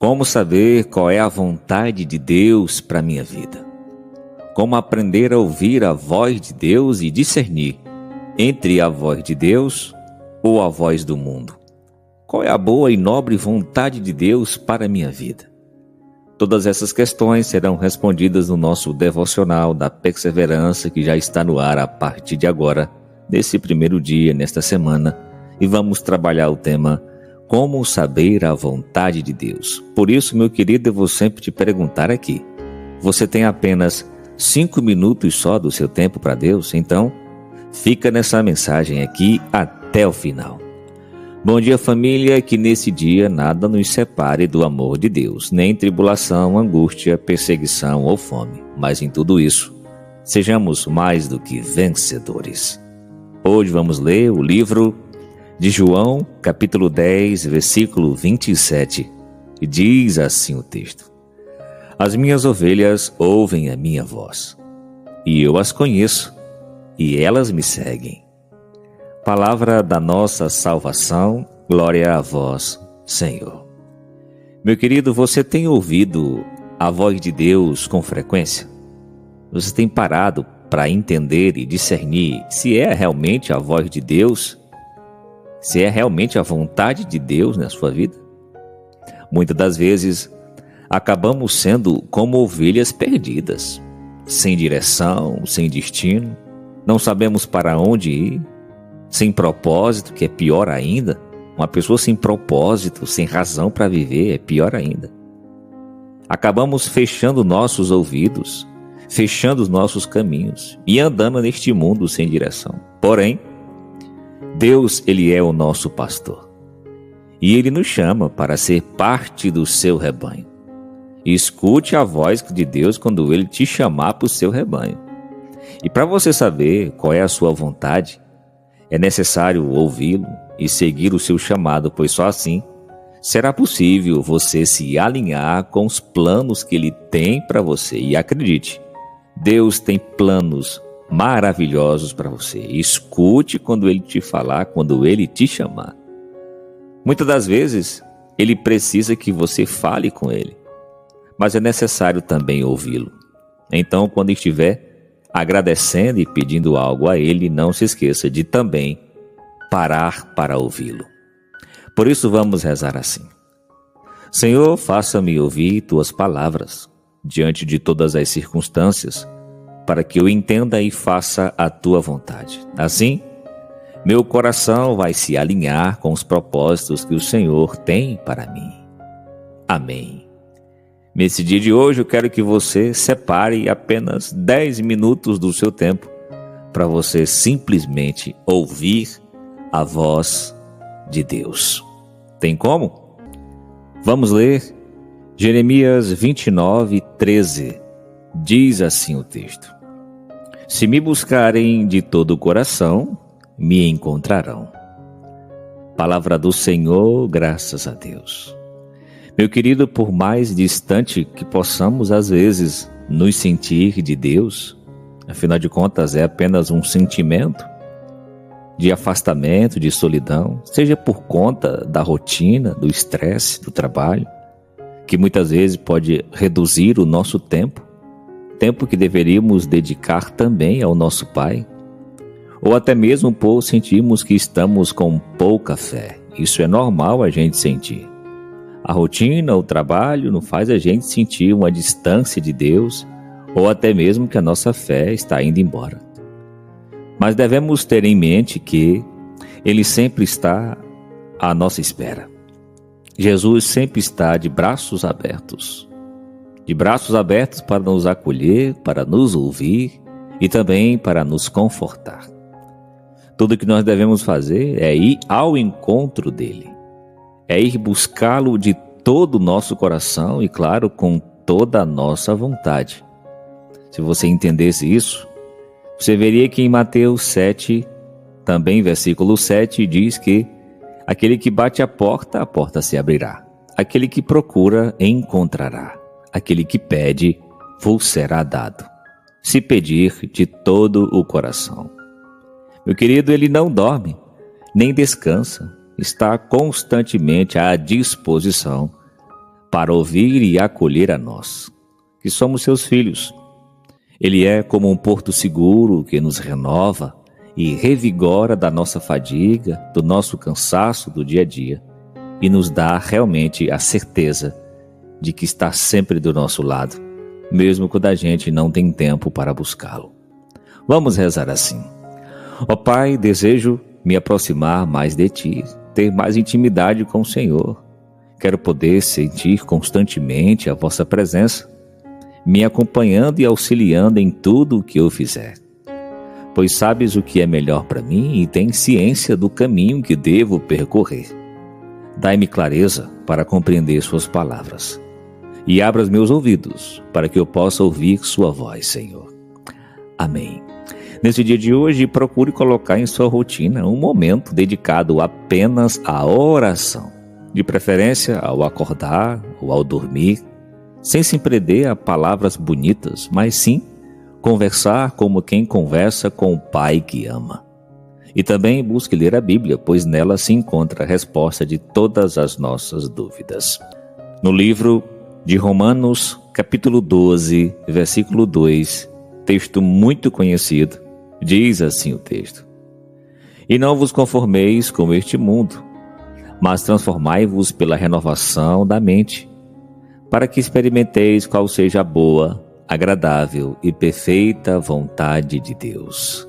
Como saber qual é a vontade de Deus para a minha vida? Como aprender a ouvir a voz de Deus e discernir entre a voz de Deus ou a voz do mundo? Qual é a boa e nobre vontade de Deus para a minha vida? Todas essas questões serão respondidas no nosso devocional da perseverança que já está no ar a partir de agora, nesse primeiro dia, nesta semana, e vamos trabalhar o tema Como saber a vontade de Deus. Por isso, meu querido, eu vou sempre te perguntar aqui, você tem apenas 5 minutos só do seu tempo para Deus? Então, fica nessa mensagem aqui até o final. Bom dia, família, que nesse dia nada nos separe do amor de Deus, nem tribulação, angústia, perseguição ou fome, mas em tudo isso, sejamos mais do que vencedores. Hoje vamos ler o livro de João, capítulo 10, versículo 27, e diz assim o texto: As minhas ovelhas ouvem a minha voz, e eu as conheço, e elas me seguem. Palavra da nossa salvação, glória a vós, Senhor. Meu querido, você tem ouvido a voz de Deus com frequência? Você tem parado para entender e discernir se é realmente a voz de Deus? Se é realmente a vontade de Deus na sua vida? Muitas das vezes, acabamos sendo como ovelhas perdidas, sem direção, sem destino, não sabemos para onde ir, sem propósito, que é pior ainda. Uma pessoa sem propósito, sem razão para viver, é pior ainda. Acabamos fechando nossos ouvidos, fechando os nossos caminhos e andando neste mundo sem direção. Porém, Deus, Ele é o nosso pastor e Ele nos chama para ser parte do seu rebanho. Escute a voz de Deus quando Ele te chamar para o seu rebanho. E para você saber qual é a sua vontade, é necessário ouvi-lo e seguir o seu chamado, pois só assim será possível você se alinhar com os planos que Ele tem para você. E acredite, Deus tem planos maravilhosos para você. Escute quando Ele te falar, quando Ele te chamar. Muitas das vezes, Ele precisa que você fale com Ele, mas é necessário também ouvi-lo. Então, quando estiver agradecendo e pedindo algo a Ele, não se esqueça de também parar para ouvi-lo. Por isso vamos rezar assim: Senhor, faça-me ouvir Tuas palavras diante de todas as circunstâncias, para que eu entenda e faça a Tua vontade. Assim, meu coração vai se alinhar com os propósitos que o Senhor tem para mim. Amém. Nesse dia de hoje eu quero que você separe apenas 10 minutos do seu tempo para você simplesmente ouvir a voz de Deus. Tem como? Vamos ler Jeremias 29, 13. Diz assim o texto: Se me buscarem de todo o coração, me encontrarão. Palavra do Senhor, graças a Deus. Meu querido, por mais distante que possamos às vezes nos sentir de Deus, afinal de contas é apenas um sentimento de afastamento, de solidão, seja por conta da rotina, do estresse, do trabalho, que muitas vezes pode reduzir o nosso tempo que deveríamos dedicar também ao nosso Pai, ou até mesmo por sentirmos que estamos com pouca fé. Isso é normal a gente sentir. A rotina, o trabalho não faz a gente sentir uma distância de Deus ou até mesmo que a nossa fé está indo embora. Mas devemos ter em mente que Ele sempre está à nossa espera. Jesus sempre está de braços abertos para nos acolher, para nos ouvir e também para nos confortar. Tudo que nós devemos fazer é ir ao encontro dEle. É ir buscá-lo de todo o nosso coração e, claro, com toda a nossa vontade. Se você entendesse isso, você veria que em Mateus 7, também versículo 7, diz que aquele que bate a porta se abrirá. Aquele que procura, encontrará. Aquele que pede, vos será dado. Se pedir de todo o coração. Meu querido, Ele não dorme, nem descansa. Está constantemente à disposição para ouvir e acolher a nós, que somos seus filhos. Ele é como um porto seguro que nos renova e revigora da nossa fadiga, do nosso cansaço do dia a dia, e nos dá realmente a certeza de que está sempre do nosso lado, mesmo quando a gente não tem tempo para buscá-lo. Vamos rezar assim. Ó Pai, desejo me aproximar mais de Ti, ter mais intimidade com o Senhor. Quero poder sentir constantemente a vossa presença, me acompanhando e auxiliando em tudo o que eu fizer. Pois sabes o que é melhor para mim e tens ciência do caminho que devo percorrer. Dai-me clareza para compreender suas palavras e abra os meus ouvidos para que eu possa ouvir sua voz, Senhor. Amém. Nesse dia de hoje, procure colocar em sua rotina um momento dedicado apenas à oração, de preferência ao acordar ou ao dormir, sem se prender a palavras bonitas, mas sim conversar como quem conversa com o Pai que ama. E também busque ler a Bíblia, pois nela se encontra a resposta de todas as nossas dúvidas. No livro de Romanos, capítulo 12, versículo 2, texto muito conhecido, diz assim o texto: E não vos conformeis com este mundo, mas transformai-vos pela renovação da mente, para que experimenteis qual seja a boa, agradável e perfeita vontade de Deus.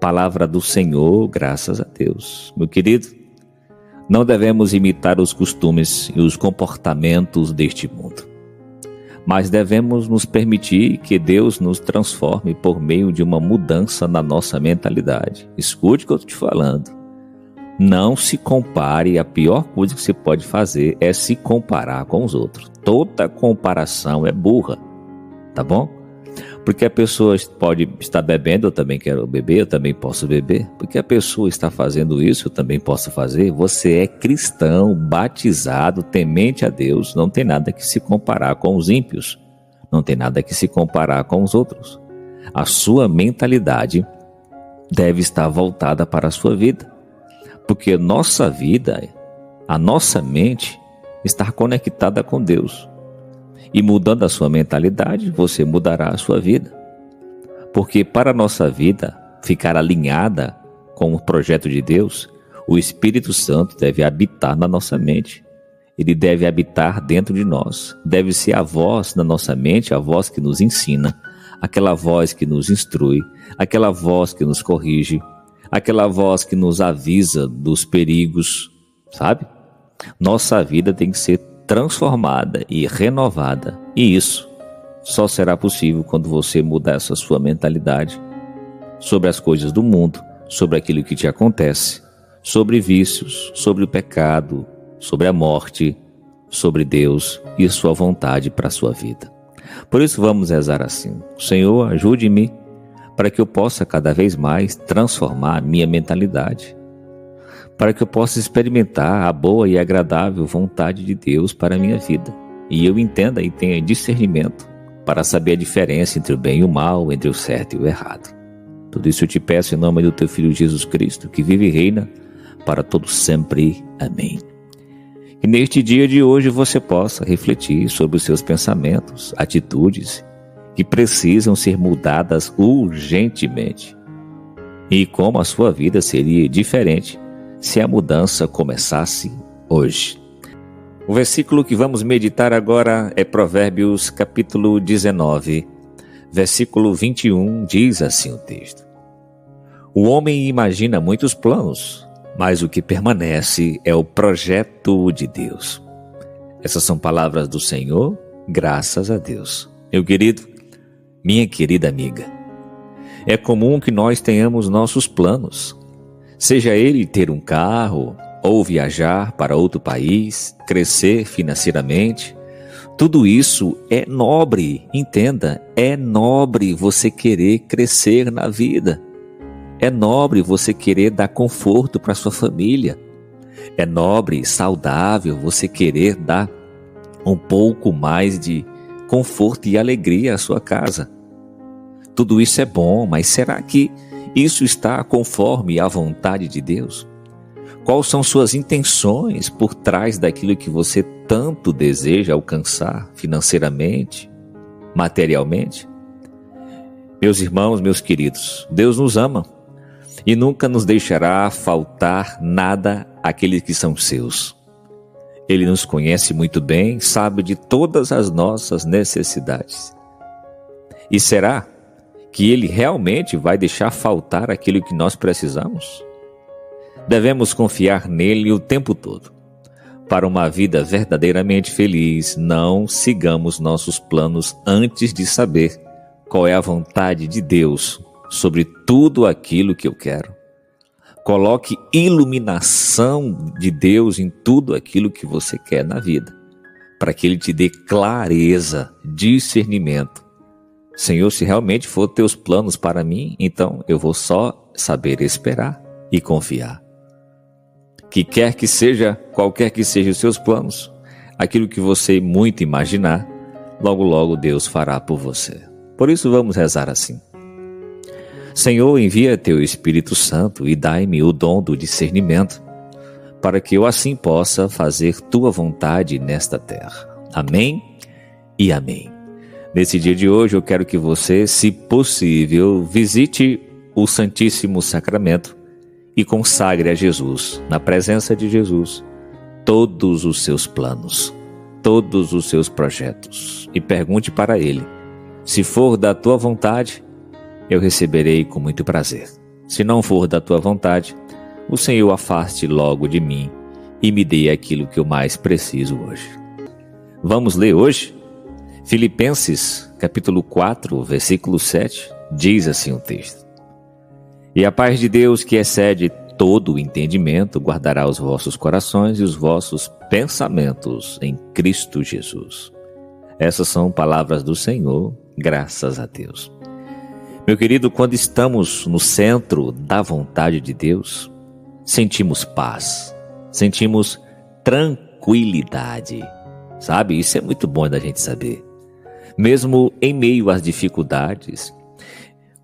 Palavra do Senhor, graças a Deus. Meu querido, não devemos imitar os costumes e os comportamentos deste mundo, mas devemos nos permitir que Deus nos transforme por meio de uma mudança na nossa mentalidade. Escute o que eu estou te falando. Não se compare, a pior coisa que você pode fazer é se comparar com os outros. Toda comparação é burra, tá bom? Porque a pessoa pode estar bebendo, eu também quero beber, eu também posso beber. Porque a pessoa está fazendo isso, eu também posso fazer. Você é cristão, batizado, temente a Deus, não tem nada que se comparar com os ímpios, não tem nada que se comparar com os outros. A sua mentalidade deve estar voltada para a sua vida. Porque nossa vida, a nossa mente, está conectada com Deus. E mudando a sua mentalidade, você mudará a sua vida. Porque para a nossa vida ficar alinhada com o projeto de Deus, o Espírito Santo deve habitar na nossa mente. Ele deve habitar dentro de nós. Deve ser a voz na nossa mente, a voz que nos ensina, aquela voz que nos instrui, aquela voz que nos corrige, aquela voz que nos avisa dos perigos, sabe? Nossa vida tem que ser transformada e renovada, e isso só será possível quando você mudar essa sua mentalidade sobre as coisas do mundo, sobre aquilo que te acontece, sobre vícios, sobre o pecado, sobre a morte, sobre Deus e sua vontade para a sua vida. Por isso vamos rezar assim: Senhor, ajude-me para que eu possa cada vez mais transformar a minha mentalidade, para que eu possa experimentar a boa e agradável vontade de Deus para a minha vida, e eu entenda e tenha discernimento para saber a diferença entre o bem e o mal, entre o certo e o errado. Tudo isso eu te peço em nome do teu Filho Jesus Cristo, que vive e reina para todos sempre. Amém. E neste dia de hoje você possa refletir sobre os seus pensamentos, atitudes, que precisam ser mudadas urgentemente. E como a sua vida seria diferente se a mudança começasse hoje. O versículo que vamos meditar agora é Provérbios capítulo 19, versículo 21, diz assim o texto: O homem imagina muitos planos, mas o que permanece é o projeto de Deus. Essas são palavras do Senhor, graças a Deus. Meu querido, minha querida amiga, é comum que nós tenhamos nossos planos, seja ele ter um carro, ou viajar para outro país, crescer financeiramente. Tudo isso é nobre, entenda, é nobre você querer crescer na vida. É nobre você querer dar conforto para sua família. É nobre, saudável você querer dar um pouco mais de conforto e alegria à sua casa. Tudo isso é bom, mas será que isso está conforme à vontade de Deus? Quais são suas intenções por trás daquilo que você tanto deseja alcançar financeiramente, materialmente? Meus irmãos, meus queridos, Deus nos ama e nunca nos deixará faltar nada àqueles que são seus. Ele nos conhece muito bem, sabe de todas as nossas necessidades. E será que Ele realmente vai deixar faltar aquilo que nós precisamos? Devemos confiar nele o tempo todo. Para uma vida verdadeiramente feliz, não sigamos nossos planos antes de saber qual é a vontade de Deus sobre tudo aquilo que eu quero. Coloque iluminação de Deus em tudo aquilo que você quer na vida, para que Ele te dê clareza, discernimento. Senhor, se realmente for teus planos para mim, então eu vou só saber esperar e confiar. Que quer que seja, qualquer que sejam os seus planos, aquilo que você muito imaginar, logo logo Deus fará por você. Por isso vamos rezar assim. Senhor, envia teu Espírito Santo e dai-me o dom do discernimento, para que eu assim possa fazer tua vontade nesta terra. Amém e amém. Nesse dia de hoje eu quero que você, se possível, visite o Santíssimo Sacramento e consagre a Jesus, na presença de Jesus, todos os seus planos, todos os seus projetos, e pergunte para Ele: se for da tua vontade, eu receberei com muito prazer. Se não for da tua vontade, o Senhor afaste logo de mim e me dê aquilo que eu mais preciso hoje. Vamos ler hoje? Filipenses, capítulo 4, versículo 7, diz assim o texto: E a paz de Deus, que excede todo o entendimento, guardará os vossos corações e os vossos pensamentos em Cristo Jesus. Essas são palavras do Senhor, graças a Deus. Meu querido, quando estamos no centro da vontade de Deus, sentimos paz, sentimos tranquilidade, sabe? Isso é muito bom da gente saber. Mesmo em meio às dificuldades,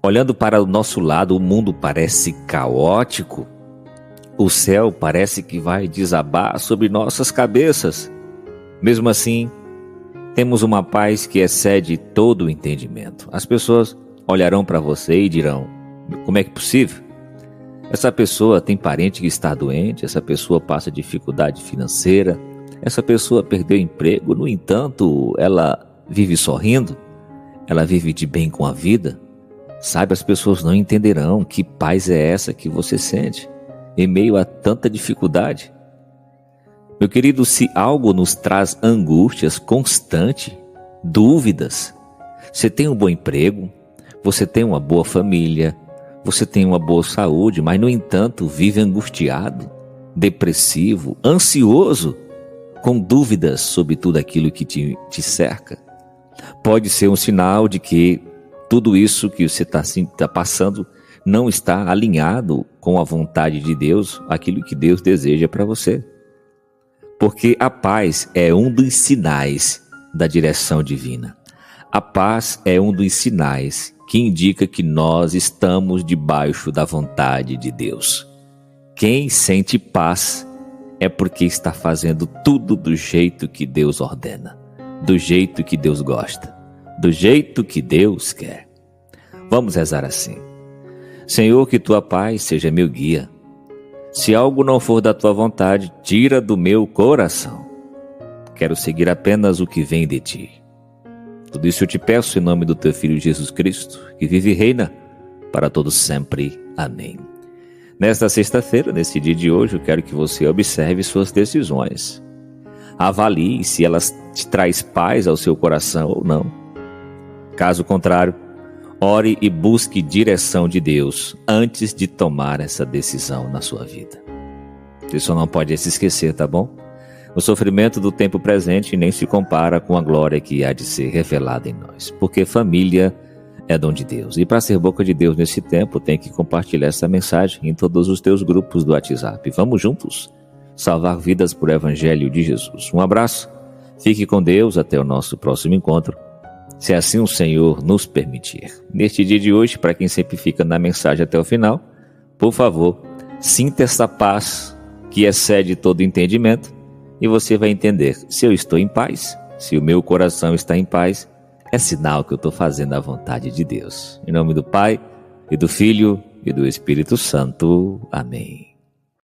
olhando para o nosso lado, o mundo parece caótico, o céu parece que vai desabar sobre nossas cabeças. Mesmo assim, temos uma paz que excede todo o entendimento. As pessoas olharão para você e dirão: como é que é possível? Essa pessoa tem parente que está doente, essa pessoa passa dificuldade financeira, essa pessoa perdeu emprego, no entanto, ela vive sorrindo, ela vive de bem com a vida. Sabe, as pessoas não entenderão que paz é essa que você sente em meio a tanta dificuldade. Meu querido, se algo nos traz angústias constantes, dúvidas, você tem um bom emprego, você tem uma boa família, você tem uma boa saúde, mas no entanto vive angustiado, depressivo, ansioso, com dúvidas sobre tudo aquilo que te cerca, pode ser um sinal de que tudo isso que você está passando não está alinhado com a vontade de Deus, aquilo que Deus deseja para você. Porque a paz é um dos sinais da direção divina. A paz é um dos sinais que indica que nós estamos debaixo da vontade de Deus. Quem sente paz é porque está fazendo tudo do jeito que Deus ordena, do jeito que Deus gosta, do jeito que Deus quer. Vamos rezar assim. Senhor, que tua paz seja meu guia. Se algo não for da tua vontade, tira do meu coração. Quero seguir apenas o que vem de ti. Tudo isso eu te peço em nome do teu Filho Jesus Cristo, que vive e reina para todos sempre. Amém. Nesta sexta-feira, nesse dia de hoje, eu quero que você observe suas decisões. Avalie se elas te traz paz ao seu coração ou não. Caso contrário, ore e busque direção de Deus antes de tomar essa decisão na sua vida. Você só não pode se esquecer, tá bom? O sofrimento do tempo presente nem se compara com a glória que há de ser revelada em nós, porque família é dom de Deus. E para ser boca de Deus nesse tempo, tem que compartilhar essa mensagem em todos os teus grupos do WhatsApp. Vamos juntos salvar vidas por Evangelho de Jesus. Um abraço, fique com Deus, até o nosso próximo encontro, se assim o Senhor nos permitir. Neste dia de hoje, para quem sempre fica na mensagem até o final, por favor, sinta essa paz que excede todo entendimento, e você vai entender: se eu estou em paz, se o meu coração está em paz, é sinal que eu estou fazendo a vontade de Deus. Em nome do Pai, e do Filho, e do Espírito Santo. Amém.